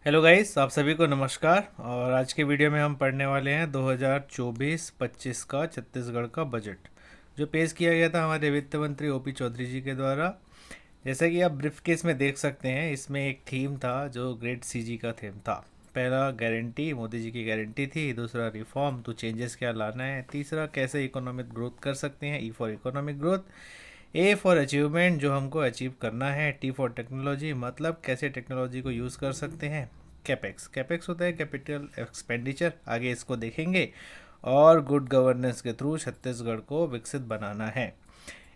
Hello guys, आप सभी को नमस्कार। और आज के वीडियो में हम पढ़ने वाले हैं 2024-25 का छत्तीसगढ़ का बजट, जो पेश किया गया था हमारे वित्त मंत्री ओपी चौधरी जी के द्वारा। जैसा कि आप ब्रीफ केस में देख सकते हैं, इसमें एक थीम था जो ग्रेट सीजी का थीम था। पहला गारंटी, मोदी जी की गारंटी थी। दूसरा रिफॉर्म, तो चेंजेस क्या लाना है। तीसरा कैसे इकोनॉमिक ग्रोथ कर सकते हैं, E for economic growth. A for achievement, जो हमको अचीव करना है। टी फॉर टेक्नोलॉजी, मतलब कैसे टेक्नोलॉजी को यूज़ कर सकते हैं। कैपेक्स, कैपेक्स होता है कैपिटल एक्सपेंडिचर, आगे इसको देखेंगे। और गुड गवर्नेंस के थ्रू छत्तीसगढ़ को विकसित बनाना है।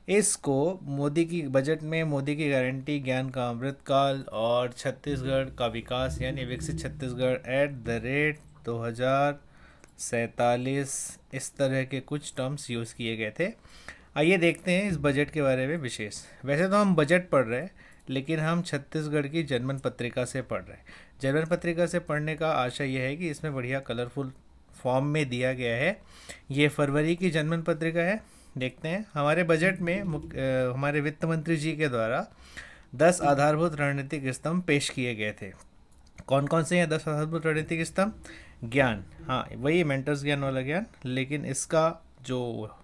इसको मोदी की बजट में मोदी की गारंटी, ज्ञान का अमृतकाल और छत्तीसगढ़ का विकास यानी विकसित छत्तीसगढ़ एट द रेट 2047, इस तरह के कुछ टर्म्स यूज़ किए गए थे। आइए देखते हैं इस बजट के बारे में विशेष। वैसे तो हम बजट पढ़ रहे हैं, लेकिन हम छत्तीसगढ़ की जनमन पत्रिका से पढ़ रहे हैं। जनमन पत्रिका से पढ़ने का आशा यह है कि इसमें बढ़िया कलरफुल फॉर्म में दिया गया है। ये फरवरी की जनमन पत्रिका है। देखते हैं हमारे बजट में हमारे वित्त मंत्री जी के द्वारा 10 आधारभूत रणनीतिक स्तंभ पेश किए गए थे। कौन कौन से हैं 10 आधारभूत रणनीतिक स्तंभ? ज्ञान, हाँ वही मेंटर्स ज्ञान वाला ज्ञान, लेकिन इसका जो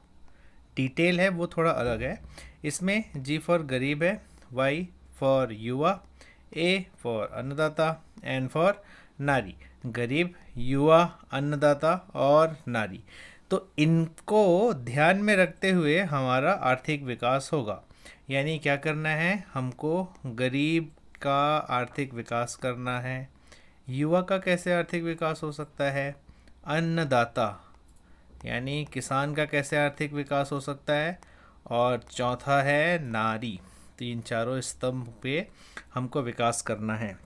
डिटेल है वो थोड़ा अलग है। इसमें जी फॉर गरीब है, वाई फॉर युवा, ए फॉर अन्नदाता, एन फॉर नारी। गरीब, युवा, अन्नदाता और नारी, तो इनको ध्यान में रखते हुए हमारा आर्थिक विकास होगा। यानी क्या करना है हमको? गरीब का आर्थिक विकास करना है। युवा का कैसे आर्थिक विकास हो सकता है? अन्नदाता यानी किसान का कैसे आर्थिक विकास हो सकता है? और चौथा है नारी। तीन चारों स्तंभ पे हमको विकास करना है।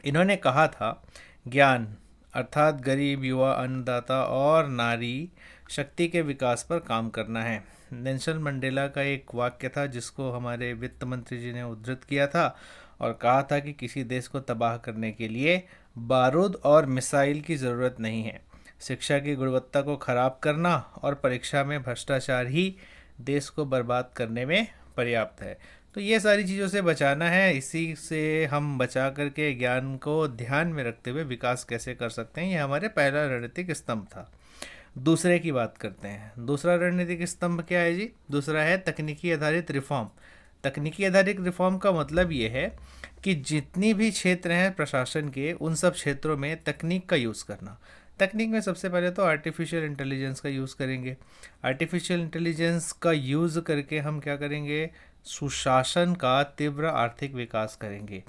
इन्होंने कहा था ज्ञान अर्थात गरीब, युवा, अन्नदाता और नारी शक्ति के विकास पर काम करना है। नेल्सन मंडेला का एक वाक्य था जिसको हमारे वित्त मंत्री जी ने उद्धृत किया था और कहा था कि किसी देश को तबाह करने के लिए बारूद और मिसाइल की ज़रूरत नहीं है। शिक्षा की गुणवत्ता को खराब करना और परीक्षा में भ्रष्टाचार ही देश को बर्बाद करने में पर्याप्त है। तो ये सारी चीज़ों से बचाना है। इसी से हम बचा करके ज्ञान को ध्यान में रखते हुए विकास कैसे कर सकते हैं, ये हमारे पहला रणनीतिक स्तंभ था। दूसरे की बात करते हैं। दूसरा रणनीतिक स्तंभ क्या है जी? दूसरा है तकनीकी आधारित रिफॉर्म। तकनीकी आधारित रिफॉर्म का मतलब ये है कि जितनी भी क्षेत्र हैं प्रशासन के, उन सब क्षेत्रों में तकनीक का यूज़ करना। तकनीक में सबसे पहले तो आर्टिफिशियल इंटेलिजेंस का यूज़ करेंगे। आर्टिफिशियल इंटेलिजेंस का यूज़ करके हम क्या करेंगे? सुशासन का तीव्र आर्थिक विकास करेंगे।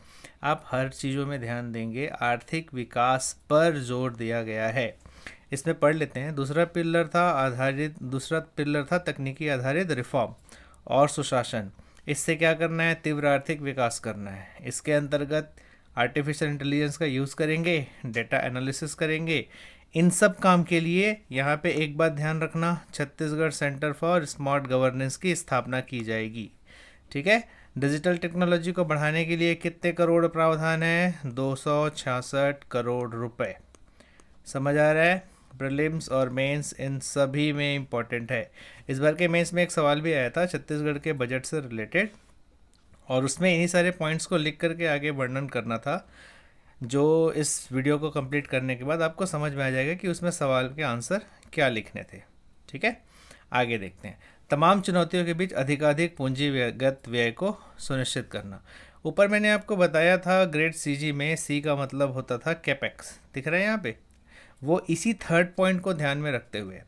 आप हर चीज़ों में ध्यान देंगे, आर्थिक विकास पर जोर दिया गया है। इसमें पढ़ लेते हैं। दूसरा पिलर था तकनीकी आधारित रिफॉर्म और सुशासन। इससे क्या करना है? तीव्र आर्थिक विकास करना है। इसके अंतर्गत आर्टिफिशियल इंटेलिजेंस का यूज़ करेंगे, डेटा एनालिसिस करेंगे। इन सब काम के लिए यहाँ पे एक बात ध्यान रखना, Chhattisgarh centre for smart governance की स्थापना की जाएगी। ठीक है। डिजिटल टेक्नोलॉजी को बढ़ाने के लिए कितने करोड़ प्रावधान है? 266 करोड़ रुपए। समझ आ रहा है? प्रीलिम्स और मेंस इन सभी में इम्पोर्टेंट है। इस बार के मेंस में एक सवाल भी आया था छत्तीसगढ़ के बजट से रिलेटेड, और उसमें इन्हीं सारे पॉइंट्स को लिख करके आगे वर्णन करना था, जो इस वीडियो को कंप्लीट करने के बाद आपको समझ में आ जाएगा कि उसमें सवाल के आंसर क्या लिखने थे। ठीक है, आगे देखते हैं। तमाम चुनौतियों के बीच अधिकाधिक पूंजीगत व्यय को सुनिश्चित करना। ऊपर मैंने आपको बताया था ग्रेड सीजी में सी का मतलब होता था कैपेक्स, दिख रहा है यहाँ पे। वो इसी थर्ड पॉइंट को ध्यान में रखते हुए,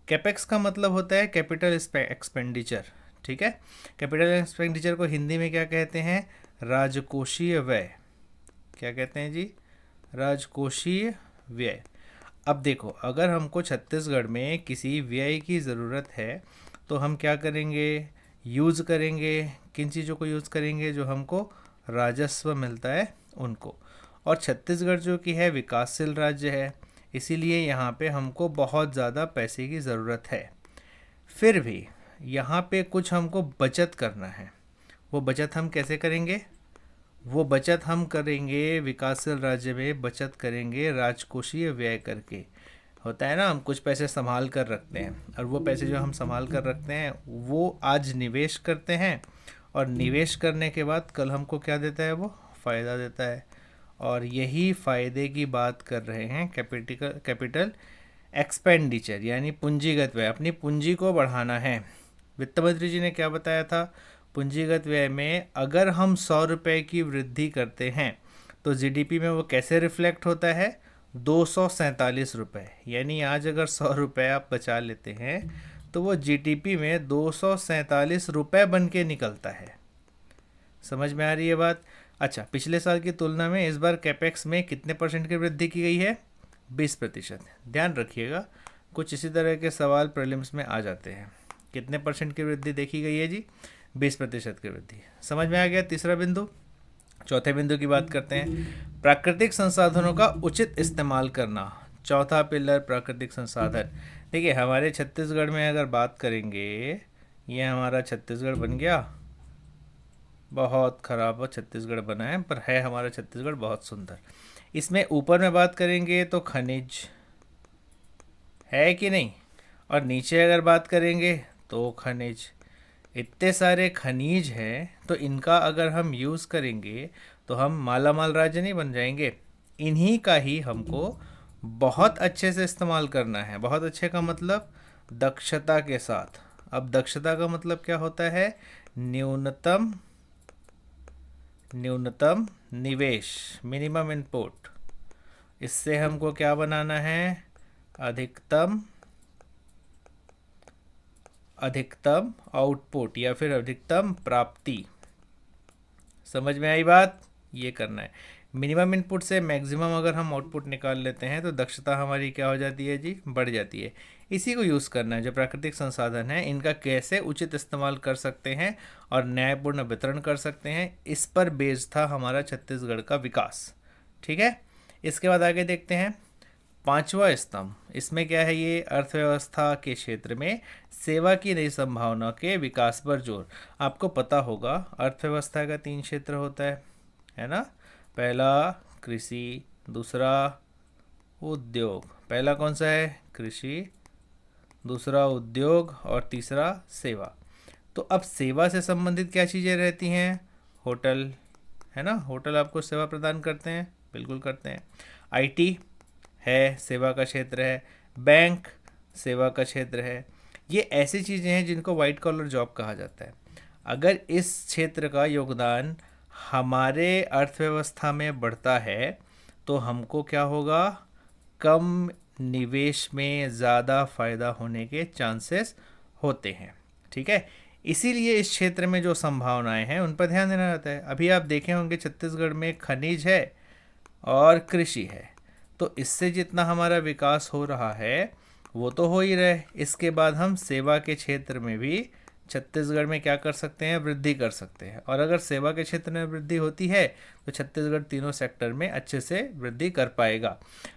कैपेक्स का मतलब होता है कैपिटल एक्सपेंडिचर। ठीक है, कैपिटल एक्सपेंडिचर को हिंदी में क्या कहते हैं? राजकोषीय व्यय। क्या कहते हैं जी? राजकोषीय व्यय। अब देखो, अगर हमको छत्तीसगढ़ में किसी व्यय की ज़रूरत है तो हम क्या करेंगे? यूज़ करेंगे। किन चीज़ों को यूज़ करेंगे? जो हमको राजस्व मिलता है उनको। और छत्तीसगढ़ जो कि है विकासशील राज्य है, इसीलिए यहाँ पे हमको बहुत ज़्यादा पैसे की ज़रूरत है। फिर भी यहाँ पे कुछ हमको बचत करना है। वो बचत हम कैसे करेंगे? वो बचत हम करेंगे विकासशील राज्य में, बचत करेंगे राजकोषीय व्यय करके। होता है ना, हम कुछ पैसे संभाल कर रखते हैं, और वो पैसे जो हम संभाल कर रखते हैं वो आज निवेश करते हैं, और निवेश करने के बाद कल हमको क्या देता है? वो फ़ायदा देता है। और यही फ़ायदे की बात कर रहे हैं कैपिटल एक्सपेंडिचर, यानी पूंजीगत व्यय। अपनी पूंजी को बढ़ाना है। वित्त मंत्री जी ने क्या बताया था? पूंजीगत व्यय में अगर हम 100 रुपये की वृद्धि करते हैं तो जीडीपी में वो कैसे रिफ्लेक्ट होता है? 247 रुपये। यानी आज अगर 100 रुपये आप बचा लेते हैं तो वो जीडीपी में 247 रुपये बन के निकलता है। समझ में आ रही है बात? अच्छा, पिछले साल की तुलना में इस बार कैपेक्स में कितने परसेंट की वृद्धि की गई है? 20%। ध्यान रखिएगा, कुछ इसी तरह के सवाल प्रीलिम्स में आ जाते हैं। कितने परसेंट की वृद्धि देखी गई है जी? 20% की वृद्धि। समझ में आ गया तीसरा बिंदु। चौथे बिंदु की बात करते हैं, प्राकृतिक संसाधनों का उचित इस्तेमाल करना। चौथा पिलर प्राकृतिक संसाधन। देखिए, हमारे छत्तीसगढ़ में अगर बात करेंगे, ये हमारा छत्तीसगढ़ बन गया, बहुत ख़राब छत्तीसगढ़ बना है, पर है हमारा छत्तीसगढ़ बहुत सुंदर। इसमें ऊपर में बात करेंगे तो खनिज है कि नहीं, और नीचे अगर बात करेंगे तो खनिज। इतने सारे खनिज हैं, तो इनका अगर हम यूज़ करेंगे तो हम माला माल राज्य नहीं बन जाएंगे। इन्हीं का ही हमको बहुत अच्छे से इस्तेमाल करना है। बहुत अच्छे का मतलब दक्षता के साथ। अब दक्षता का मतलब क्या होता है? न्यूनतम निवेश, मिनिमम इनपुट। इससे हमको क्या बनाना है? अधिकतम आउटपुट या फिर अधिकतम प्राप्ति। समझ में आई बात? ये करना है। मिनिमम इनपुट से मैक्सिमम अगर हम आउटपुट निकाल लेते हैं तो दक्षता हमारी क्या हो जाती है जी? बढ़ जाती है। इसी को यूज़ करना है। जो प्राकृतिक संसाधन है, इनका कैसे उचित इस्तेमाल कर सकते हैं और न्यायपूर्ण वितरण कर सकते हैं, इस पर बेस्ड था हमारा छत्तीसगढ़ का विकास। ठीक है, इसके बाद आगे देखते हैं पांचवा स्तंभ। इसमें क्या है? ये अर्थव्यवस्था के क्षेत्र में सेवा की नई संभावना के विकास पर जोर। आपको पता होगा अर्थव्यवस्था का 3 क्षेत्र होता है ना? पहला कृषि, दूसरा उद्योग। पहला कौन सा है? कृषि, दूसरा उद्योग और तीसरा सेवा। तो अब सेवा से संबंधित क्या चीज़ें रहती हैं? होटल, है ना? होटल आपको सेवा प्रदान करते हैं, बिल्कुल करते हैं। आईटी है, सेवा का क्षेत्र है। बैंक सेवा का क्षेत्र है। ये ऐसी चीज़ें हैं जिनको वाइट कॉलर जॉब कहा जाता है। अगर इस क्षेत्र का योगदान हमारे अर्थव्यवस्था में बढ़ता है तो हमको क्या होगा? कम निवेश में ज़्यादा फायदा होने के चांसेस होते हैं। ठीक है, इसीलिए इस क्षेत्र में जो संभावनाएं हैं उन पर ध्यान देना रहता है। अभी आप देखे होंगे छत्तीसगढ़ में खनिज है और कृषि है, तो इससे जितना हमारा विकास हो रहा है वो तो हो ही रहे। इसके बाद हम सेवा के क्षेत्र में भी छत्तीसगढ़ में क्या कर सकते हैं? वृद्धि कर सकते हैं। और अगर सेवा के क्षेत्र में वृद्धि होती है तो छत्तीसगढ़ तीनों सेक्टर में अच्छे से वृद्धि कर पाएगा।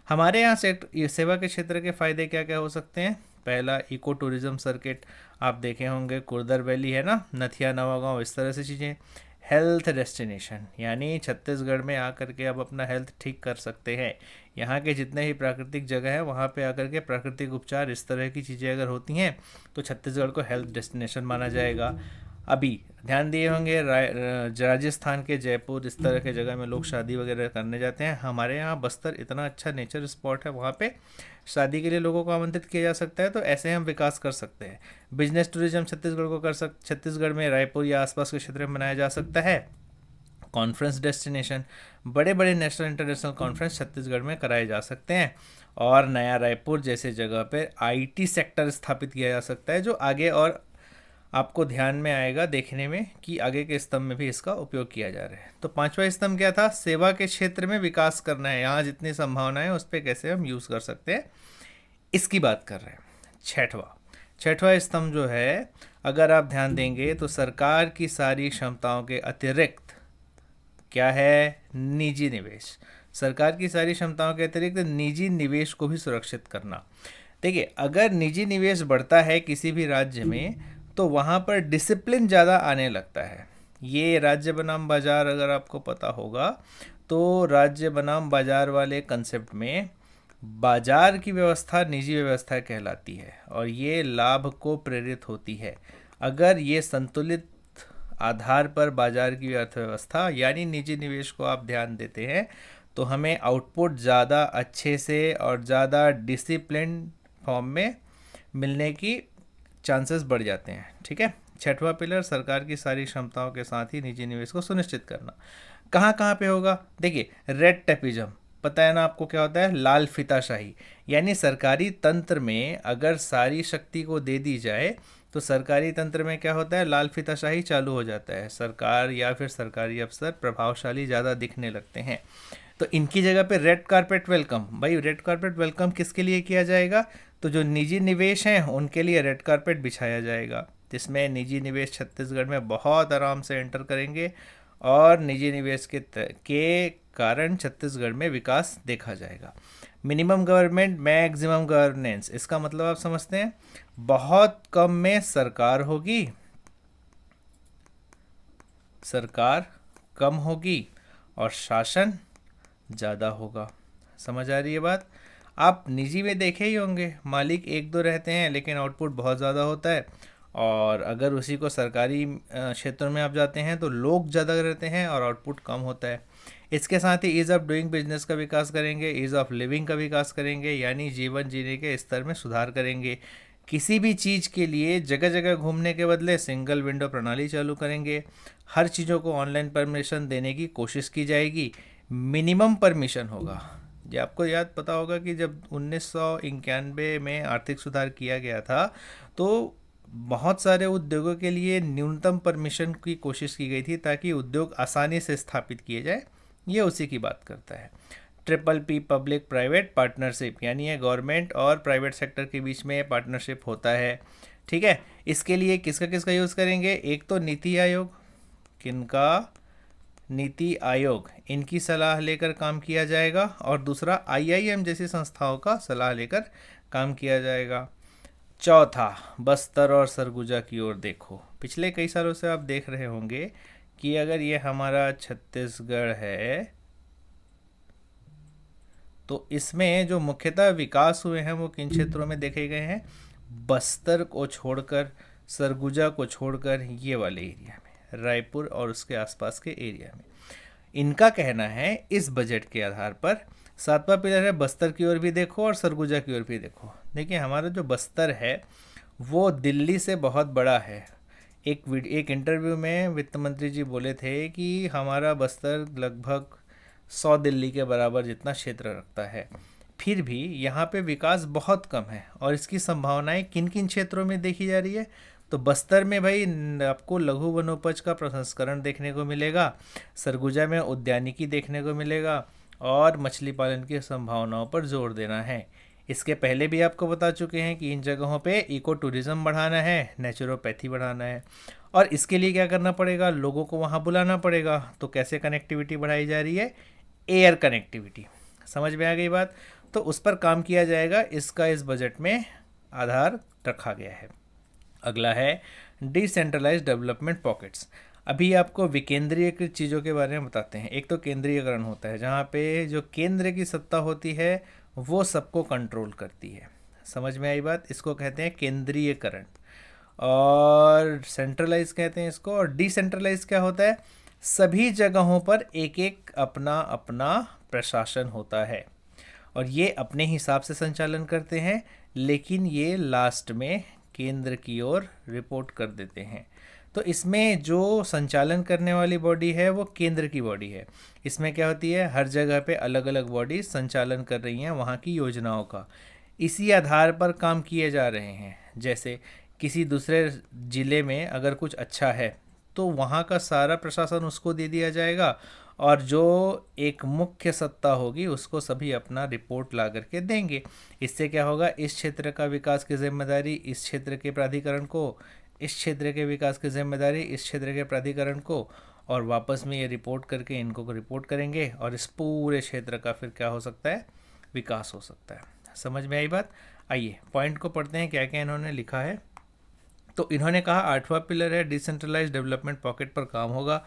हमारे यहाँ ये सेवा के क्षेत्र के फ़ायदे क्या क्या हो सकते हैं? पहला, इको टूरिज़्म सर्किट आप देखे होंगे, कुर्दर वैली है ना, नथिया नवागांव, इस तरह से चीज़ें। हेल्थ डेस्टिनेशन, यानी छत्तीसगढ़ में आकर के आप अपना हेल्थ ठीक कर सकते हैं। यहाँ के जितने ही प्राकृतिक जगह है वहाँ पे आकर के प्राकृतिक उपचार, इस तरह की चीज़ें अगर होती हैं तो छत्तीसगढ़ को हेल्थ डेस्टिनेशन माना जाएगा। अभी ध्यान दिए होंगे राजस्थान के जयपुर, इस तरह के जगह में लोग शादी वगैरह करने जाते हैं। हमारे यहाँ बस्तर इतना अच्छा नेचर स्पॉट है, वहाँ पे शादी के लिए लोगों को आमंत्रित किया जा सकता है। तो ऐसे हम विकास कर सकते हैं। बिजनेस टूरिज्म छत्तीसगढ़ को छत्तीसगढ़ में रायपुर या आसपास के क्षेत्र में बनाया जा सकता है। कॉन्फ्रेंस डेस्टिनेशन, बड़े बड़े नेशनल इंटरनेशनल कॉन्फ्रेंस छत्तीसगढ़ में कराए जा सकते हैं। और नया रायपुर जैसे जगह पर आईटी सेक्टर स्थापित किया जा सकता है, जो आगे और आपको ध्यान में आएगा देखने में कि आगे के स्तंभ में भी इसका उपयोग किया जा रहा है। तो पांचवा स्तंभ क्या था? सेवा के क्षेत्र में विकास करना है। यहाँ जितनी संभावनाएं है उस पर कैसे हम यूज़ कर सकते हैं, इसकी बात कर रहे हैं। छठवां स्तंभ जो है, अगर आप ध्यान देंगे तो सरकार की सारी क्षमताओं के अतिरिक्त क्या है? निजी निवेश। सरकार की सारी क्षमताओं के अतिरिक्त निजी निवेश को भी सुरक्षित करना। देखिए, अगर निजी निवेश बढ़ता है किसी भी राज्य में तो वहाँ पर डिसिप्लिन ज़्यादा आने लगता है। ये राज्य बनाम बाजार अगर आपको पता होगा तो राज्य बनाम बाजार वाले कंसेप्ट में बाजार की व्यवस्था निजी व्यवस्था कहलाती है और ये लाभ को प्रेरित होती है। अगर ये संतुलित आधार पर बाजार की अर्थव्यवस्था यानी निजी निवेश को आप ध्यान देते हैं तो हमें आउटपुट ज़्यादा अच्छे से और ज़्यादा डिसिप्लिन फॉर्म में मिलने की चांसेस बढ़ जाते हैं। ठीक है। छठवां पिलर, सरकार की सारी क्षमताओं के साथ ही निजी निवेश को सुनिश्चित करना। कहाँ कहाँ पे होगा? देखिए, रेड टेपिज्म, पता है ना आपको क्या होता है? लाल फीताशाही। यानी सरकारी तंत्र में अगर सारी शक्ति को दे दी जाए तो सरकारी तंत्र में क्या होता है? लाल फीताशाही चालू हो जाता है। सरकार या फिर सरकारी अफसर प्रभावशाली ज़्यादा दिखने लगते हैं। तो इनकी जगह पे रेड कारपेट वेलकम। भाई रेड कारपेट वेलकम किसके लिए किया जाएगा? तो जो निजी निवेश हैं उनके लिए रेड कारपेट बिछाया जाएगा, जिसमें निजी निवेश छत्तीसगढ़ में बहुत आराम से एंटर करेंगे और निजी निवेश के कारण छत्तीसगढ़ में विकास देखा जाएगा। मिनिमम गवर्नमेंट मैक्सिमम गवर्नेंस, इसका मतलब आप समझते हैं? बहुत कम में सरकार होगी, सरकार कम होगी और शासन ज़्यादा होगा। समझ आ रही है बात? आप निजी में देखे ही होंगे, मालिक एक दो रहते हैं लेकिन आउटपुट बहुत ज़्यादा होता है, और अगर उसी को सरकारी क्षेत्रों में आप जाते हैं तो लोग ज़्यादा रहते हैं और आउटपुट कम होता है। इसके साथ ही ईज़ ऑफ डूइंग बिजनेस का विकास करेंगे, ईज़ ऑफ लिविंग का विकास करेंगे, यानी जीवन जीने के स्तर में सुधार करेंगे। किसी भी चीज़ के लिए जगह जगह घूमने के बदले सिंगल विंडो प्रणाली चालू करेंगे। हर चीज़ों को ऑनलाइन परमिशन देने की कोशिश की जाएगी। मिनिमम परमिशन होगा। ये आपको याद पता होगा कि जब 1991 में आर्थिक सुधार किया गया था तो बहुत सारे उद्योगों के लिए न्यूनतम परमिशन की कोशिश की गई थी ताकि उद्योग आसानी से स्थापित किए जाए। ये उसी की बात करता है। Triple P, public private partnership, यानी ये गवर्नमेंट और प्राइवेट सेक्टर के बीच में पार्टनरशिप होता है। ठीक है। इसके लिए किसका किसका यूज़ करेंगे? एक तो नीति आयोग, किनका? नीति आयोग, इनकी सलाह लेकर काम किया जाएगा, और दूसरा आईआईएम जैसी संस्थाओं का सलाह लेकर काम किया जाएगा। चौथा, बस्तर और सरगुजा की ओर देखो। पिछले कई सालों से आप देख रहे होंगे कि अगर ये हमारा छत्तीसगढ़ है तो इसमें जो मुख्यतः विकास हुए हैं वो किन क्षेत्रों में देखे गए हैं? बस्तर को छोड़कर, सरगुजा को छोड़कर, ये वाले एरिया में, रायपुर और उसके आसपास के एरिया में। इनका कहना है इस बजट के आधार पर, सातवां पिलर है बस्तर की ओर भी देखो और सरगुजा की ओर भी देखो। देखिए, हमारा जो बस्तर है वो दिल्ली से बहुत बड़ा है। एक इंटरव्यू में वित्त मंत्री जी बोले थे कि हमारा बस्तर लगभग 100 दिल्ली के बराबर जितना क्षेत्र रखता है, फिर भी यहाँ पे विकास बहुत कम है। और इसकी संभावनाएं किन किन क्षेत्रों में देखी जा रही है? तो बस्तर में भाई आपको लघु वनोपज का प्रसंस्करण देखने को मिलेगा, सरगुजा में उद्यानिकी देखने को मिलेगा, और मछली पालन की संभावनाओं पर जोर देना है। इसके पहले भी आपको बता चुके हैं कि इन जगहों पे इको टूरिज़्म बढ़ाना है, नेचुरोपैथी बढ़ाना है, और इसके लिए क्या करना पड़ेगा? लोगों को वहाँ बुलाना पड़ेगा। तो कैसे कनेक्टिविटी बढ़ाई जा रही है? Air connectivity. समझ में आ गई बात? तो उस पर काम किया जाएगा, इसका इस बजट में आधार रखा गया है। अगला है डिसेंट्रलाइज्ड डेवलपमेंट पॉकेट्स। अभी आपको विकेंद्रीयकृत चीज़ों के बारे में बताते हैं। एक तो केंद्रीयकरण होता है, जहाँ पे जो केंद्र की सत्ता होती है वो सबको कंट्रोल करती है। समझ में आई बात? इसको कहते हैं केंद्रीयकरण, और सेंट्रलाइज कहते हैं इसको। और डिसेंट्रलाइज क्या होता है? सभी जगहों पर एक एक अपना अपना प्रशासन होता है और ये अपने हिसाब से संचालन करते हैं, लेकिन ये लास्ट में केंद्र की ओर रिपोर्ट कर देते हैं। तो इसमें जो संचालन करने वाली बॉडी है वो केंद्र की बॉडी है। इसमें क्या होती है? हर जगह पे अलग अलग बॉडी संचालन कर रही हैं वहाँ की योजनाओं का। इसी आधार पर काम किए जा रहे हैं। जैसे किसी दूसरे ज़िले में अगर कुछ अच्छा है तो वहाँ का सारा प्रशासन उसको दे दिया जाएगा, और जो एक मुख्य सत्ता होगी उसको सभी अपना रिपोर्ट ला करके देंगे। इससे क्या होगा? इस क्षेत्र का विकास की जिम्मेदारी इस क्षेत्र के प्राधिकरण को, इस क्षेत्र के विकास की जिम्मेदारी इस क्षेत्र के प्राधिकरण को, और वापस में ये रिपोर्ट करके इनको को रिपोर्ट करेंगे, और इस पूरे क्षेत्र का फिर क्या हो सकता है? विकास हो सकता है। समझ में आई बात? आइए पॉइंट को पढ़ते हैं, क्या क्या इन्होंने लिखा है। तो इन्होंने कहा आठवां पिलर है डिसेंट्रलाइज्ड डेवलपमेंट पॉकेट पर काम होगा।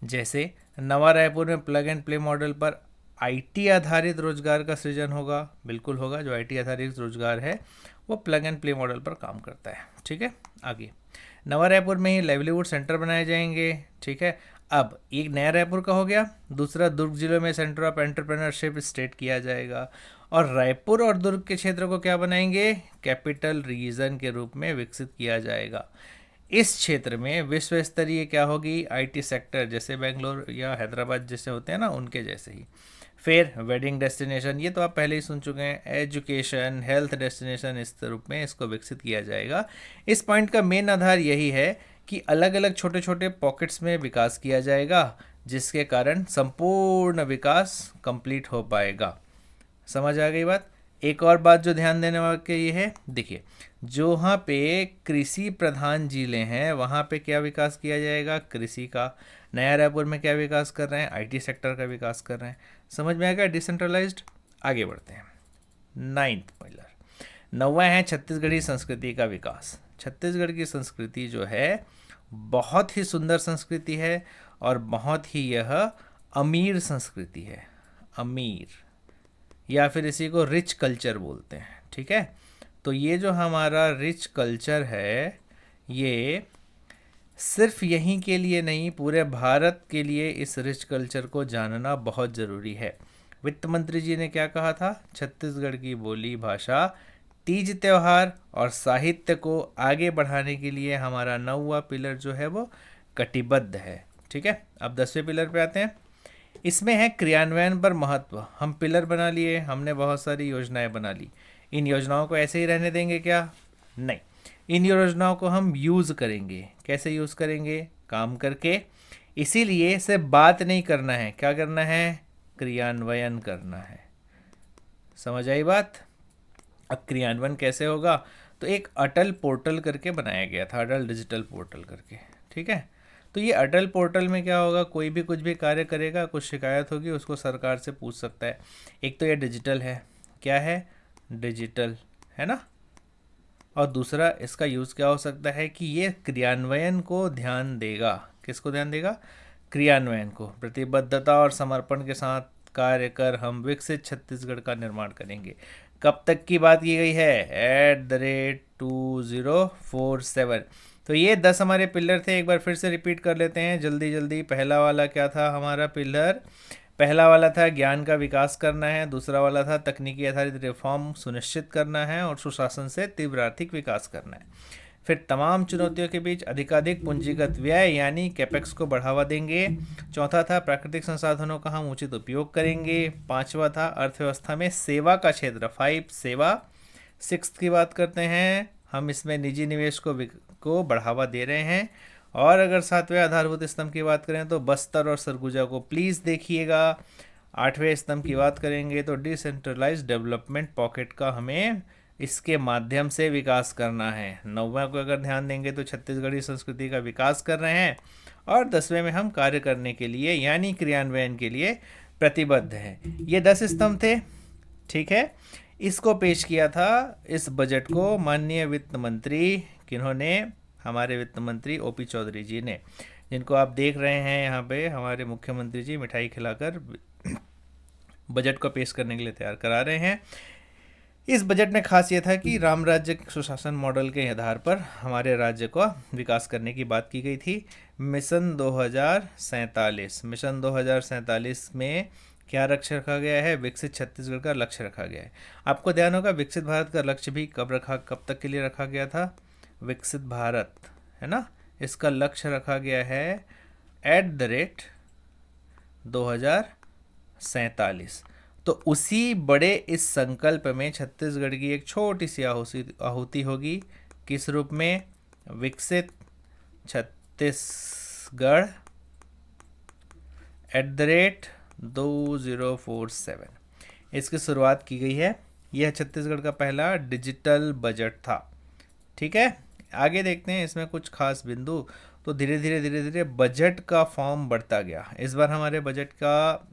जैसे नवा रायपुर में प्लग एंड प्ले मॉडल पर आईटी आधारित रोजगार का सृजन होगा। बिल्कुल होगा, जो आईटी आधारित रोजगार है वो प्लग एंड प्ले मॉडल पर काम करता है। ठीक है। आगे, नवा रायपुर में ही लाइवलीहुड सेंटर बनाए जाएंगे। ठीक है। अब एक नया रायपुर का हो गया, दूसरा दुर्ग जिले में सेंटर ऑफ एंटरप्रेन्योरशिप स्टेट किया जाएगा, और रायपुर और दुर्ग के क्षेत्र को क्या बनाएंगे, कैपिटल रीजन के रूप में विकसित किया जाएगा। इस क्षेत्र में विश्व स्तरीय क्या होगी, आईटी सेक्टर, जैसे बेंगलोर या हैदराबाद जैसे होते हैं ना, उनके जैसे ही। फिर वेडिंग डेस्टिनेशन, ये तो आप पहले ही सुन चुके हैं, एजुकेशन, हेल्थ डेस्टिनेशन, इस रूप में इसको विकसित किया जाएगा। इस पॉइंट का मेन आधार यही है कि अलग अलग छोटे छोटे पॉकेट्स में विकास किया जाएगा, जिसके कारण संपूर्ण विकास कंप्लीट हो पाएगा। समझ आ गई बात। एक और बात जो ध्यान देने वाली ये है, देखिए जहाँ पे कृषि प्रधान जिले हैं वहाँ पे क्या विकास किया जाएगा, कृषि का। नया रायपुर में क्या विकास कर रहे हैं, आईटी सेक्टर का विकास कर रहे हैं। समझ में आएगा, डिसेंट्रलाइज्ड। आगे बढ़ते हैं, नाइन्थ पिलर, नौवा है छत्तीसगढ़ी संस्कृति का विकास। छत्तीसगढ़ की संस्कृति जो है बहुत ही सुंदर संस्कृति है, और बहुत ही यह अमीर संस्कृति है, अमीर, या फिर इसी को रिच कल्चर बोलते हैं। ठीक है, तो ये जो हमारा रिच कल्चर है, ये सिर्फ यहीं के लिए नहीं, पूरे भारत के लिए इस रिच कल्चर को जानना बहुत ज़रूरी है। वित्त मंत्री जी ने क्या कहा था, छत्तीसगढ़ की बोली भाषा, तीज त्योहार और साहित्य को आगे बढ़ाने के लिए हमारा नौवां पिलर जो है वो कटिबद्ध है। ठीक है, अब 10वें पिलर पे आते हैं। इसमें है क्रियान्वयन पर महत्व। हम पिलर बना लिए, हमने बहुत सारी योजनाएं बना ली, इन योजनाओं को ऐसे ही रहने देंगे क्या, नहीं, इन योजनाओं को हम यूज़ करेंगे। कैसे यूज़ करेंगे, काम करके। इसीलिए सिर्फ बात नहीं करना है, क्या करना है, क्रियान्वयन करना है। समझ आई बात। अब क्रियान्वयन कैसे होगा, तो एक अटल पोर्टल करके बनाया गया था, अटल डिजिटल पोर्टल करके। ठीक है, तो ये अटल पोर्टल में क्या होगा, कोई भी कुछ भी कार्य करेगा, कुछ शिकायत होगी, उसको सरकार से पूछ सकता है। एक तो ये डिजिटल है, क्या है, डिजिटल है ना, और दूसरा इसका यूज़ क्या हो सकता है कि ये क्रियान्वयन को ध्यान देगा। किसको ध्यान देगा, क्रियान्वयन को। प्रतिबद्धता और समर्पण के साथ कार्य कर हम विकसित छत्तीसगढ़ का निर्माण करेंगे। कब तक की बात की गई है, @2047। तो ये 10 हमारे पिलर थे, एक बार फिर से रिपीट कर लेते हैं जल्दी जल्दी। पहला वाला क्या था हमारा पिलर, पहला वाला था ज्ञान का विकास करना है, दूसरा वाला था तकनीकी आधारित रिफॉर्म सुनिश्चित करना है, और सुशासन से तीव्र आर्थिक विकास करना है। फिर तमाम चुनौतियों के बीच अधिकाधिक पूंजीगत व्यय यानी कैपेक्स को बढ़ावा देंगे। चौथा था प्राकृतिक संसाधनों का हम उचित उपयोग करेंगे। पांचवा था अर्थव्यवस्था में सेवा का क्षेत्र, 5 सेवा। 6 की बात करते हैं, हम इसमें निजी निवेश को बढ़ावा दे रहे हैं। और अगर 7वें आधारभूत स्तंभ की बात करें तो बस्तर और सरगुजा को प्लीज़ देखिएगा। 8वें स्तंभ की बात करेंगे तो डिसेंट्रलाइज्ड डेवलपमेंट पॉकेट का हमें इसके माध्यम से विकास करना है। 9वें को अगर ध्यान देंगे तो छत्तीसगढ़ी संस्कृति का विकास कर रहे हैं, और 10वें में हम कार्य करने के लिए यानी क्रियान्वयन के लिए प्रतिबद्ध हैं। ये 10 स्तंभ थे। ठीक है, इसको पेश किया था इस बजट को माननीय वित्त मंत्री, किन्होंने, हमारे वित्त मंत्री ओपी चौधरी जी ने, जिनको आप देख रहे हैं यहाँ पे हमारे मुख्यमंत्री जी मिठाई खिलाकर बजट को पेश करने के लिए तैयार करा रहे हैं। इस बजट में खास ये था कि राम राज्य सुशासन मॉडल के आधार पर हमारे राज्य को विकास करने की बात की गई थी। मिशन 2047, मिशन 2047 में क्या लक्ष्य रखा गया है, विकसित छत्तीसगढ़ का लक्ष्य रखा गया है। आपको ध्यान होगा विकसित भारत का लक्ष्य भी कब तक के लिए रखा गया था, विकसित भारत है ना, इसका लक्ष्य रखा गया है @2047। तो उसी बड़े इस संकल्प में छत्तीसगढ़ की एक छोटी सी आहुति होगी, किस रूप में, विकसित छत्तीसगढ़ @2047। इसकी शुरुआत की गई है। यह छत्तीसगढ़ का पहला डिजिटल बजट था। ठीक है, आगे देखते हैं इसमें कुछ खास बिंदु। तो धीरे धीरे बजट का फॉर्म बढ़ता गया। इस बार हमारे बजट का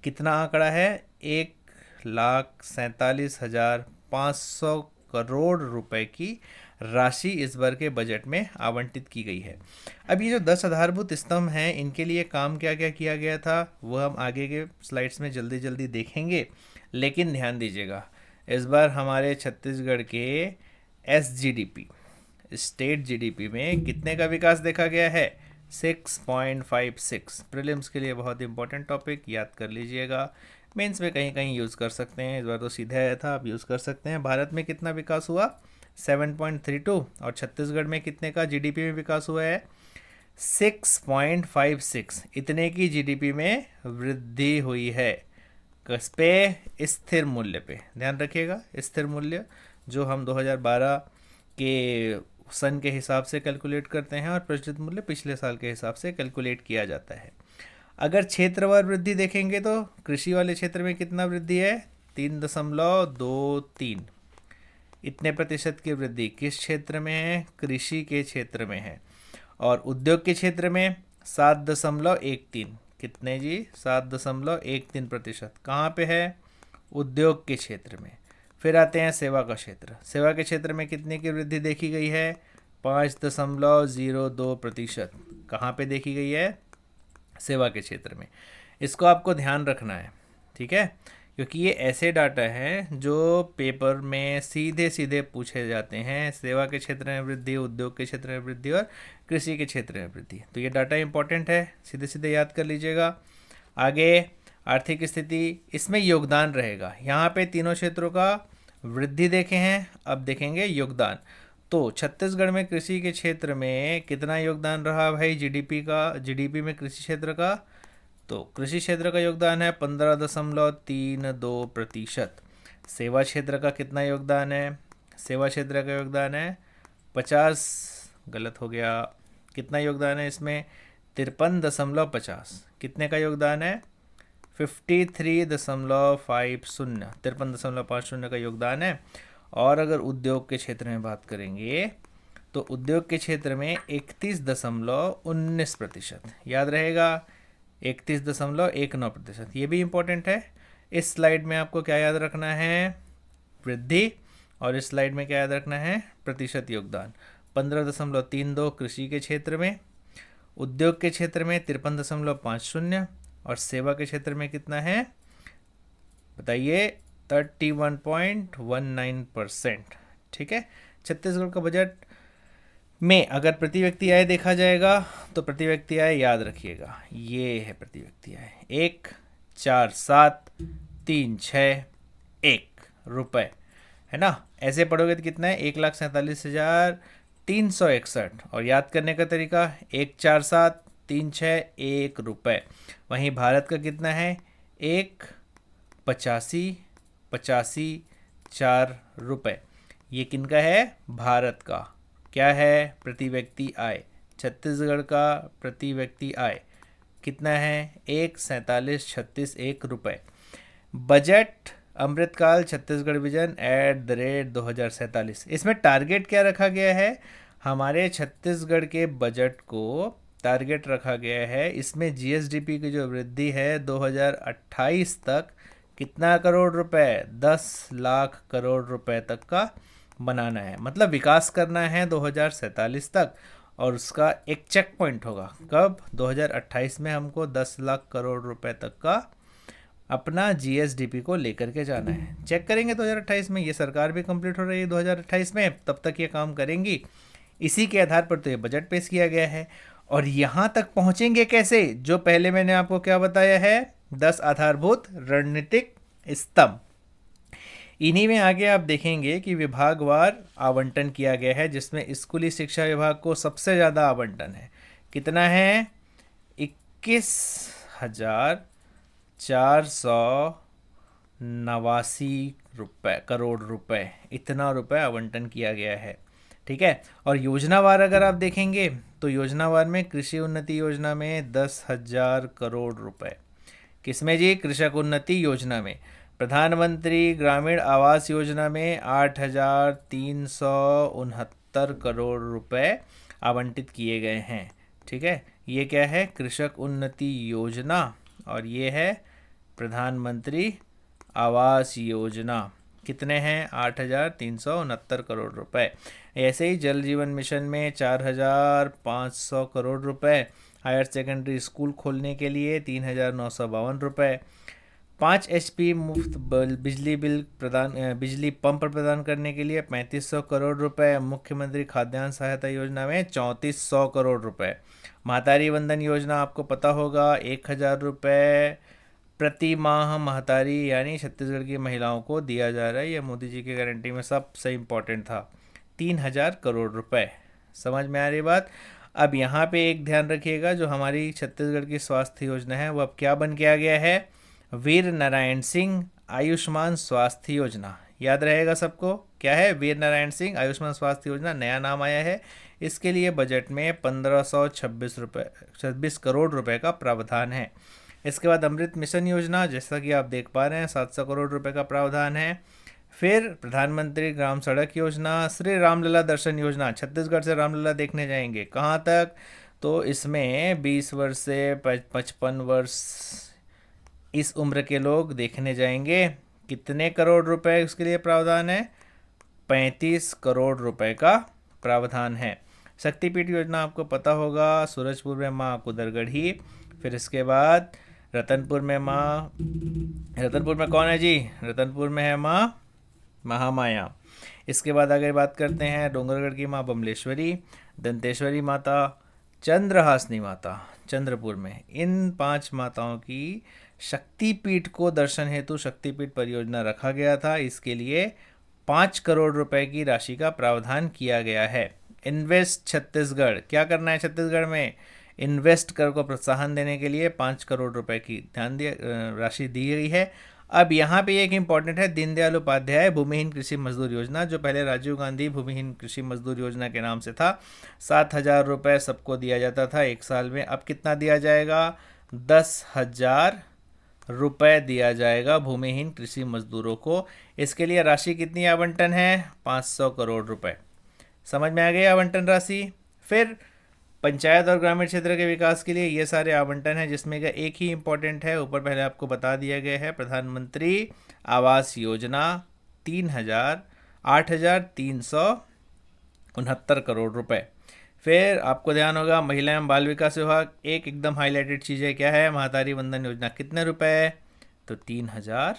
कितना आंकड़ा है, 1,47,500 करोड़ रुपए की राशि इस बार के बजट में आवंटित की गई है। अब ये जो 10 आधारभूत स्तंभ हैं, इनके लिए काम क्या क्या किया गया था वो हम आगे के स्लाइड्स में जल्दी जल्दी देखेंगे, लेकिन ध्यान दीजिएगा इस बार हमारे छत्तीसगढ़ के SGDP, स्टेट GDP में कितने का विकास देखा गया है, 6.56। प्रीलिम्स के लिए बहुत इंपॉर्टेंट टॉपिक, याद कर लीजिएगा। मेंस में कहीं कहीं यूज़ कर सकते हैं, इस बार तो सीधे आया था, आप यूज़ कर सकते हैं। भारत में कितना विकास हुआ? 7.32। और छत्तीसगढ़ में कितने का जीडीपी में विकास हुआ है? 6.56। इतने की जीडीपी में वृद्धि हुई है। किस पे? स्थिर मूल्य पे। ध्यान रखिएगा, स्थिर मूल्य जो हम 2012 के सन के हिसाब से कैलकुलेट करते हैं, और प्रचलित मूल्य पिछले साल के हिसाब से कैलकुलेट किया जाता है। अगर क्षेत्रवार वृद्धि देखेंगे तो कृषि वाले क्षेत्र में कितना वृद्धि है? 3.23। इतने प्रतिशत की वृद्धि किस क्षेत्र में है? कृषि के क्षेत्र में है। और उद्योग के क्षेत्र में 7.13। कितने जी? 7.13%। कहाँ पे है? उद्योग के क्षेत्र में। फिर आते हैं सेवा का क्षेत्र। सेवा के क्षेत्र में कितने की वृद्धि देखी गई है? 5.02%। कहाँ पे देखी गई है? सेवा के क्षेत्र में। इसको आपको ध्यान रखना है, ठीक है, क्योंकि ये ऐसे डाटा हैं जो पेपर में सीधे सीधे पूछे जाते हैं। सेवा के क्षेत्र में वृद्धि, उद्योग के क्षेत्र में वृद्धि और कृषि के क्षेत्र में वृद्धि। तो ये डाटा इंपॉर्टेंट है, सीधे सीधे याद कर लीजिएगा। आगे आर्थिक स्थिति, इसमें योगदान रहेगा। यहाँ पे तीनों क्षेत्रों का वृद्धि देखे हैं, अब देखेंगे योगदान। तो छत्तीसगढ़ में कृषि के क्षेत्र में कितना योगदान रहा भाई जीडीपी का? जीडीपी में कृषि क्षेत्र का, तो कृषि क्षेत्र का योगदान है 15.32%। सेवा क्षेत्र का कितना योगदान है? सेवा क्षेत्र का योगदान है 50, गलत हो गया, कितना योगदान है इसमें? 53.50। कितने का योगदान है? 53.50, 53.50 का योगदान है। और अगर उद्योग के क्षेत्र में बात करेंगे तो उद्योग के क्षेत्र में 31.19%। याद रहेगा, 31.19%। ये भी इम्पोर्टेंट है। इस स्लाइड में आपको क्या याद रखना है? वृद्धि। और इस स्लाइड में क्या याद रखना है? प्रतिशत योगदान। 15.32 कृषि के क्षेत्र में, उद्योग के क्षेत्र में 53.50, और सेवा के क्षेत्र में कितना है बताइए? 31.19%। ठीक है। छत्तीसगढ़ का बजट में अगर प्रति व्यक्ति आय देखा जाएगा तो प्रति व्यक्ति आय याद रखिएगा, ये है प्रति व्यक्ति आय, 1,4,7,3,6,1 रुपये, है ना। ऐसे पढ़ोगे तो कितना है? 1,47,361। और याद करने का तरीका 1,47,361 रुपये। वहीं भारत का कितना है? 1,85,85,4 रुपये। ये किनका है? भारत का। क्या है? प्रति व्यक्ति आय। छत्तीसगढ़ का प्रति व्यक्ति आय कितना है? 1,47,36,1 रुपये। Budget Amrit Kaal Chhattisgarh vision @2047। इसमें टारगेट क्या रखा गया है? हमारे छत्तीसगढ़ के बजट को टारगेट रखा गया है, इसमें जीएसडीपी की जो वृद्धि है 2028 तक कितना करोड़ रुपए? 10 लाख करोड़ रुपए तक का बनाना है। मतलब विकास करना है 2047 तक, और उसका एक चेक पॉइंट होगा कब? 2028 में हमको 10 लाख करोड़ रुपए तक का अपना जीएसडीपी को लेकर के जाना है। चेक करेंगे 2028 में। ये सरकार भी कंप्लीट हो रही है 2028 में, तब तक ये काम करेंगी। इसी के आधार पर तो ये बजट पेश किया गया है। और यहाँ तक पहुँचेंगे कैसे? जो पहले मैंने आपको क्या बताया है, 10 आधारभूत रणनीतिक स्तंभ। इन्हीं में आगे आप देखेंगे कि विभागवार आवंटन किया गया है, जिसमें स्कूली शिक्षा विभाग को सबसे ज़्यादा आवंटन है। कितना है? 21,489 करोड़ रुपए। इतना रुपए आवंटन किया गया है, ठीक है। और योजनावार अगर आप देखेंगे तो योजनावार में कृषि उन्नति योजना में 10,000 करोड़ रुपए। किसमें जी? कृषक उन्नति योजना में। प्रधानमंत्री ग्रामीण आवास योजना में 8,369 करोड़ रुपए आवंटित किए गए हैं, ठीक है। ये क्या है? कृषक उन्नति योजना, और ये है प्रधानमंत्री आवास योजना। कितने हैं? 8,369 करोड़ रुपए। ऐसे ही जल जीवन मिशन में 4,500 करोड़ रुपए। हायर सेकेंडरी स्कूल खोलने के लिए 3,952 रुपये। 5 HP मुफ्त बिजली बिल प्रदान बिजली पंप प्रदान करने के लिए 3500 करोड़ रुपए। मुख्यमंत्री खाद्यान्न सहायता योजना में 3400 करोड़ रुपए। महतारी वंदन योजना आपको पता होगा, 1000 रुपये प्रति माह महतारी यानी छत्तीसगढ़ की महिलाओं को दिया जा रहा है। ये मोदी जी की गारंटी में सबसे इम्पोर्टेंट था। 3000 करोड़ रुपए। समझ में आ रही बात। अब यहाँ पे एक ध्यान रखिएगा, जो हमारी छत्तीसगढ़ की स्वास्थ्य योजना है वो अब क्या बन के आ गया है, वीर नारायण सिंह आयुष्मान स्वास्थ्य योजना। याद रहेगा सबको, क्या है, वीर नारायण सिंह आयुष्मान स्वास्थ्य योजना, नया नाम आया है। इसके लिए बजट में 1526 करोड़ रुपए का प्रावधान है। इसके बाद अमृत मिशन योजना, जैसा कि आप देख पा रहे हैं, 700 करोड़ रुपए का प्रावधान है। फिर प्रधानमंत्री ग्राम सड़क योजना, श्री रामलला दर्शन योजना, छत्तीसगढ़ से रामलला देखने जाएंगे। कहाँ तक, तो इसमें 20 वर्ष से 55 वर्ष इस उम्र के लोग देखने जाएंगे। कितने करोड़ रुपए उसके लिए प्रावधान है, 35 करोड़ रुपए का प्रावधान है। शक्तिपीठ योजना आपको पता होगा, सूरजपुर में माँ कुदरगढ़ी। फिर इसके बाद रतनपुर में रतनपुर में कौन है जी, रतनपुर में है माँ महामाया। इसके बाद आगे बात करते हैं डोंगरगढ़ की माँ बमलेश्वरी, दंतेश्वरी माता, चंद्रहासनी माता चंद्रपुर में। इन 5 माताओं की शक्तिपीठ को दर्शन हेतु शक्तिपीठ परियोजना रखा गया था। इसके लिए 5 करोड़ रुपए की राशि का प्रावधान किया गया है। इन्वेस्ट छत्तीसगढ़, क्या करना है छत्तीसगढ़ में, इन्वेस्ट कर को प्रोत्साहन देने के लिए 5 करोड़ रुपए की राशि दी गई है। अब यहाँ पे एक इम्पॉर्टेंट है, दीनदयाल उपाध्याय भूमिहीन कृषि मजदूर योजना, जो पहले राजीव गांधी भूमिहीन कृषि मजदूर योजना के नाम से था। 7000 रुपये सबको दिया जाता था 1 साल में। अब कितना दिया जाएगा, 10,000 रुपये दिया जाएगा भूमिहीन कृषि मजदूरों को। इसके लिए राशि कितनी आवंटन है, 500 करोड़ रुपए। समझ में आ गई आवंटन राशि। फिर पंचायत और ग्रामीण क्षेत्र के विकास के लिए ये सारे आवंटन हैं, जिसमें का एक ही इम्पोर्टेंट है, ऊपर पहले आपको बता दिया गया है, प्रधानमंत्री आवास योजना 8,369 करोड़ रुपए। फिर आपको ध्यान होगा, महिला एवं बाल विकास विभाग, एक एकदम हाईलाइटेड चीज़ है, क्या है, महतारी वंदन योजना। कितने रुपए, तो 3000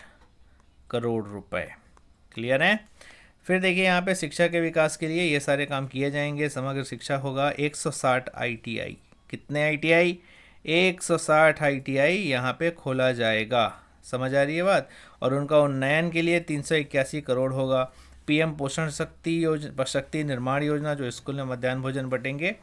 करोड़ रुपए। क्लियर है। फिर देखिए यहाँ पे शिक्षा के विकास के लिए ये सारे काम किए जाएंगे। समग्र शिक्षा होगा 160 ITI। कितने ITI, 160 ITI यहाँ पे खोला जाएगा। समझ आ रही है बात। और उनका उन्नयन के लिए 381 करोड़ होगा। PM पोषण शक्ति निर्माण योजना, जो स्कूल में मध्याह्न भोजन बटेंगे,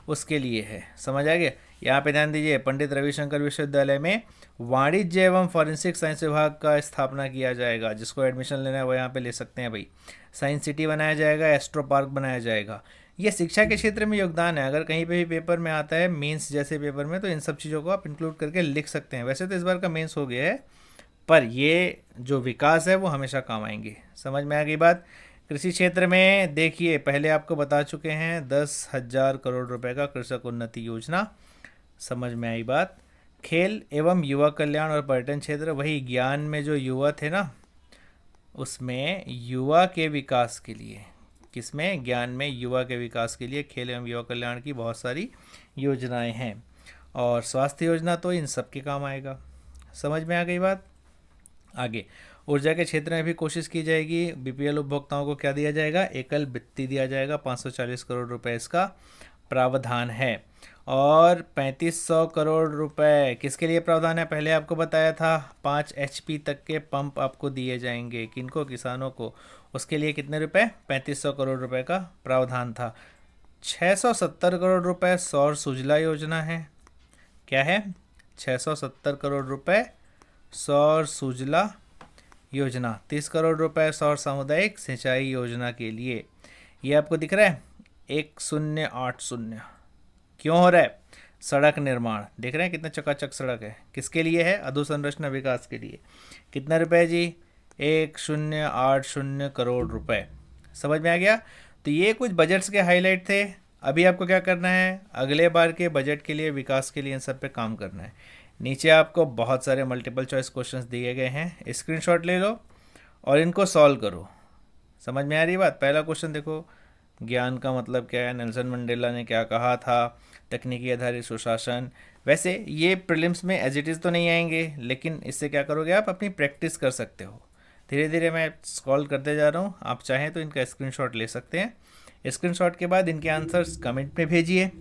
उसके लिए है। समझ आ गया। यहाँ पे ध्यान दीजिए, पंडित रविशंकर विश्वविद्यालय में वाणिज्य एवं फॉरेंसिक साइंस विभाग का स्थापना किया जाएगा। जिसको एडमिशन लेना है वो यहाँ पे ले सकते हैं भाई। साइंस सिटी बनाया जाएगा, एस्ट्रो पार्क बनाया जाएगा। ये शिक्षा के क्षेत्र में योगदान है। अगर कहीं पे भी पेपर में आता है, मेंस जैसे पेपर में, तो इन सब चीज़ों को आप इंक्लूड करके लिख सकते हैं। वैसे तो इस बार का मेंस हो गया है, पर ये जो विकास है वो हमेशा काम आएंगे। समझ में आ गई बात। कृषि क्षेत्र में देखिए, पहले आपको बता चुके हैं 10,000 करोड़ रुपए का कृषक उन्नति योजना। समझ में आई बात। खेल एवं युवा कल्याण और पर्यटन क्षेत्र, वही ज्ञान में जो युवा थे ना, उसमें युवा के विकास के लिए, किसमें, ज्ञान में युवा के विकास के लिए खेल एवं युवा कल्याण की बहुत सारी योजनाएं हैं। और स्वास्थ्य योजना तो इन सब के काम आएगा। समझ में आ गई बात। आगे ऊर्जा के क्षेत्र में भी कोशिश की जाएगी। BPL उपभोक्ताओं को क्या दिया जाएगा, एकल वित्ती दिया जाएगा। 540 करोड़ रुपए इसका प्रावधान है। और 3500 करोड़ रुपए किसके लिए प्रावधान है, पहले आपको बताया था। 5 HP तक के पंप आपको दिए जाएंगे। किनको, किसानों को। उसके लिए कितने रुपए, 3500 करोड़ रुपए का प्रावधान था। 670 करोड़ रुपए सौर सुजला योजना है। क्या है, 670 करोड़ रुपए सौर सुजला योजना। 30 करोड़ रुपए सौर सामुदायिक सिंचाई योजना के लिए। ये आपको दिख रहा है 1080। क्यों हो रहा है, सड़क निर्माण। देख रहे हैं कितना चकाचक सड़क है। किसके लिए है, अधोसंरचना विकास के लिए। कितना रुपए जी, 1080 करोड़ रुपए। समझ में आ गया। तो ये कुछ बजट्स के हाईलाइट थे। अभी आपको क्या करना है, अगले बार के बजट के लिए, विकास के लिए, इन सब पे काम करना है। नीचे आपको बहुत सारे मल्टीपल चॉइस क्वेश्चंस दिए गए हैं, स्क्रीनशॉट ले लो और इनको सॉल्व करो। समझ में आ रही बात। पहला क्वेश्चन देखो, ज्ञान का मतलब क्या है, नेल्सन मंडेला ने क्या कहा था, तकनीकी आधारित सुशासन, वैसे ये प्रीलिम्स में एज इट इज़ तो नहीं आएंगे, लेकिन इससे क्या करोगे, आप अपनी प्रैक्टिस कर सकते हो। धीरे धीरे मैं स्क्रॉल करते जा रहा हूँ, आप चाहें तो इनका स्क्रीनशॉट ले सकते हैं। स्क्रीनशॉट के बाद इनके आंसर्स कमेंट में भेजिए।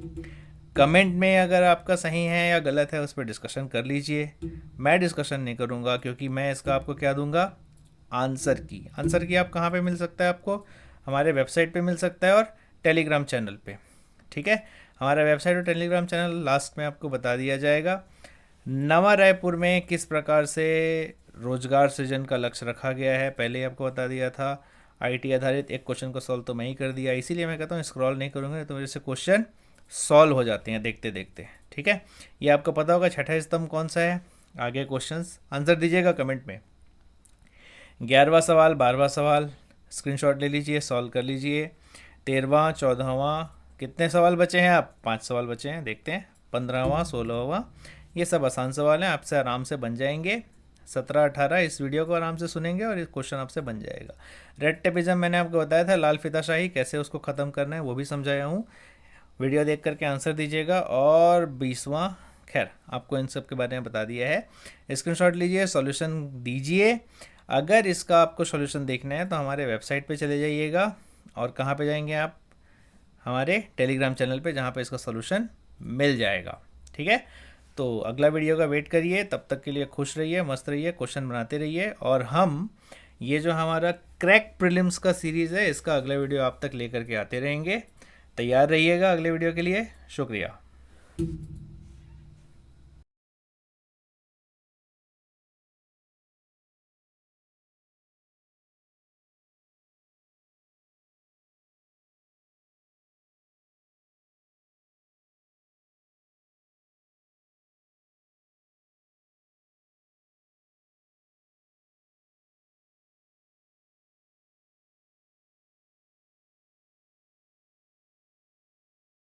कमेंट में अगर आपका सही है या गलत है उस पर डिस्कशन कर लीजिए। मैं डिस्कशन नहीं करूँगा, क्योंकि मैं इसका आपको क्या दूंगा, आंसर की आप कहाँ पे मिल सकता है, आपको हमारे वेबसाइट पे मिल सकता है और टेलीग्राम चैनल पे। ठीक है, हमारा वेबसाइट और टेलीग्राम चैनल लास्ट में आपको बता दिया जाएगा। नवा रायपुर में किस प्रकार से रोजगार सृजन का लक्ष्य रखा गया है, पहले ही आपको बता दिया था। आईटी आधारित एक क्वेश्चन को सॉल्व तो मैं ही कर दिया, इसीलिए मैं कहता हूँ स्क्रॉल नहीं करूँगा तो मेरे से क्वेश्चन सॉल्व हो जाते हैं देखते देखते। ठीक है, ये आपको पता होगा छठा स्तंभ कौन सा है। आगे क्वेश्चंस आंसर दीजिएगा कमेंट में। 11वां सवाल, 12वां सवाल स्क्रीनशॉट ले लीजिए, सॉल्व कर लीजिए। 13वां, 14वां, कितने सवाल बचे हैं, आप 5 सवाल बचे हैं, देखते हैं। 15वां, 16वां, ये सब आसान सवाल हैं, आपसे आराम से बन जाएंगे। 17, 18 इस वीडियो को आराम से सुनेंगे और ये क्वेश्चन आपसे बन जाएगा। रेड टेपिज्म मैंने आपको बताया था, लाल फीताशाही कैसे उसको ख़त्म करना है वो भी समझाया हूँ। वीडियो देख करके आंसर दीजिएगा। और 20वां, खैर आपको इन सब के बारे में बता दिया है। स्क्रीनशॉट लीजिए, सॉल्यूशन दीजिए। अगर इसका आपको सॉल्यूशन देखना है तो हमारे वेबसाइट पे चले जाइएगा। और कहाँ पे जाएंगे आप, हमारे टेलीग्राम चैनल पे, जहाँ पे इसका सॉल्यूशन मिल जाएगा। ठीक है, तो अगला वीडियो का वेट करिए, तब तक के लिए खुश रहिए, मस्त रहिए, क्वेश्चन बनाते रहिए। और हम ये जो हमारा क्रैक प्रीलिम्स का सीरीज़ है, इसका अगला वीडियो आप तक लेकर के आते रहेंगे। तैयार रहिएगा अगले वीडियो के लिए। शुक्रिया।